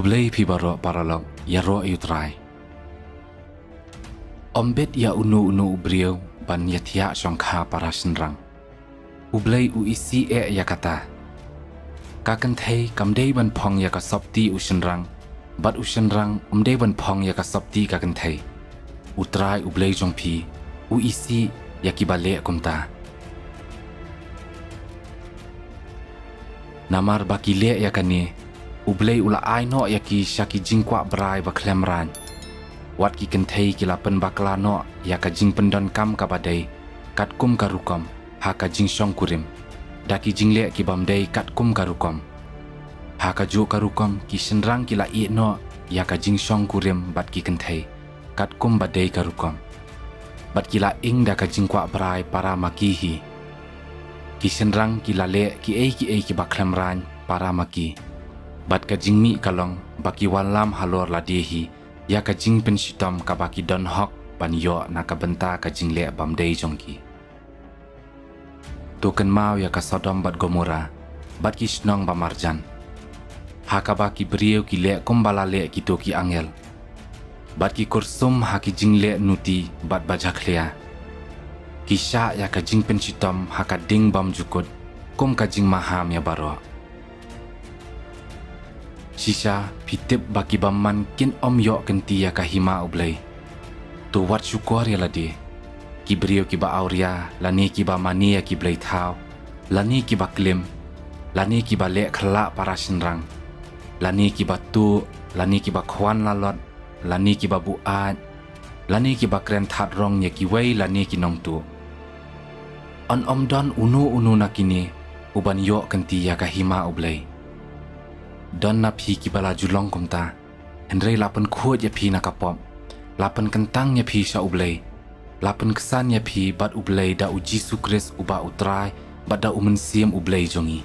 Kublai pi baro paralog ya ro yutrai. Ombet ya unu ubriu ban yatia songkha para senrang. Ublai u isi ya kata. Kakan thei kamdei ban phong ya ka sopti u senrang. Bat u senrang umdei ban phong ya ka sopti kakan thei. Utrai ublai jong pi u isi ya kibale kumta. Namar bakile ya kani. Ublai ula aino ya ki shaki jingkwa brai ba klemran. Wat ki kenthei ki lapen bakla no ya ka jing pendon kam ka badai kat kum karukom ha ka jing shong kurim. Daki jingle ki bamdai kat kum karukom. Ha ka ju karukom ki senrang ki la i no ya ka jing shong kurim bat ki kenthei kat kum badai karukom. Bat ki la ing da ka jingkwa brai para makihi. Ki senrang ki la le ki ki ba klemran para maki. Bat ka jingmi kalong baki walam halor la dehi ya ka jing pen sitom ka baki don hok ban yo na ka benta ka jing le bam dei jongki. Token mau ya ka Sodom bat Gomora bat ki snong ba marjan. Ha ka baki brieu ki le kumbala le ki to ki angel. Bat ki kursum ha ki jing le nuti bat bajak lea. Ki sha ya ka jing pen sitom ha ka ding bam jukut kum ka jing maham ya baro. Sisa pitip baki baman kin om yo kenti ya kahima ublay. Tu wat syukur ya ladi. Kibrio kiba auria, lani kiba mani ya kiblay tau, lani kiba klim, lani kiba lek khelak para senrang, lani kiba tu, lani kiba kwan lalot, lani kiba buat, lani kiba kren tat rong ya kiway lani kinong tu. On om don unu nakini, uban yo kenti ya kahima ublay. Don na pi ki bala julong kumta. Henry lapan kuat ya pi nakapop. Lapan kentang ya pi sya ublay. Lapan kesan ya pi bat ublay da uji sukris uba utrai bat da umensiam ublay jongi.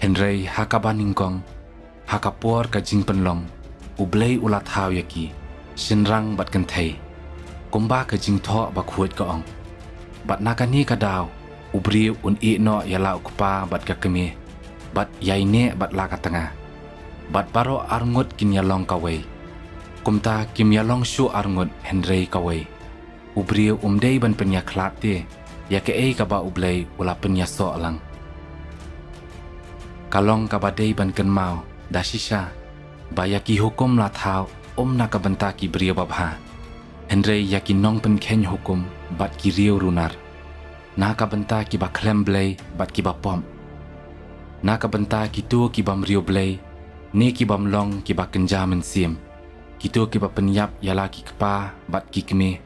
Henry hakabaningkong. Hakapor ka jing penlong. Ublay ulat hau ya ki. Senrang bat kentay. Kumba ka jing thok ba kuat ka ong. Bat nakani ka daw. Ubriu un no ya lau kupa bat ka kemi. Bat yaine bat laka tengah. Bat baro arngut kin yalong kawai. Kumta kim yalong shu arngut Henry kawai. Ubriu umdei ban penya klat te. Ya ke ka ba ublay ula penya so lang. Kalong ka ba dei ban ken mau. Dasisha. Ba yaki hukum la thau na ka benta ki brio babha. Henry yaki nong pen ken hukum bat ki riu runar. Na ka benta ki ba klem blay bat ki ba pom. Naka benta kitu kibam rio blay, ni kibam long kiba kenja mensim. Kitu kiba penyap yala ki kepa bat ki keme.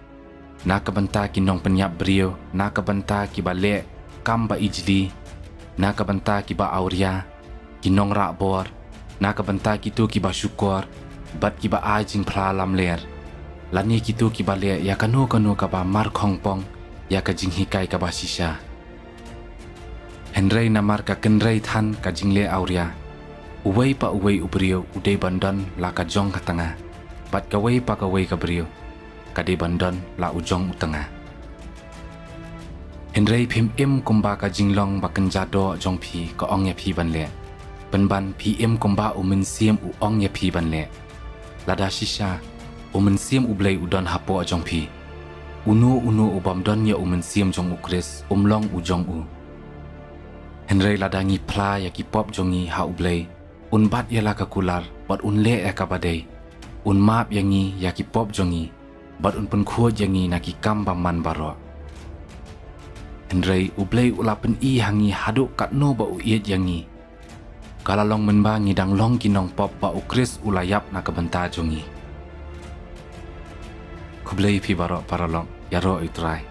Naka benta kinong penyap brio, naka benta kiba le kam ba ijli. Naka benta kiba auria, kinong rak bor. Naka benta kitu kiba syukur, bat kiba ajing plalam ler. Lani kitu kiba le ya kanu kaba mar kongpong, ya ka jing hikai kaba sisa. Henry namar ka kenray than ka jingle auria. Uway pa uway ubrio uday bandon la ka jong ka tanga. Bat kaway pa kaway ka brio. Kade bandon la ujong utanga. Henry pim kumba ka jinglong ba kenjado jong pi ka ong ya pi ban le. Penban pi kumba umen siem u ong ya pi ban le. Lada sisa umen siem ublay udon hapo jong pi. Unu ubam don ya umen siem jong ukris umlong ujong u. Henry ladangi pla ya ki pop jongi ha ublay. Un bat ya la ka kular, bat un le ya ka badai. Un map yangi ya ki pop jongi, bat un pen kuat yangi na ki kam man baro. Henry ublay ulapen hangi haduk kat no ba uiet yangi. Kalalong menba ngidang long kinong pop ba ukris ulayap na ka benta jongi. Kublay pi baro paralong ya ro itrai.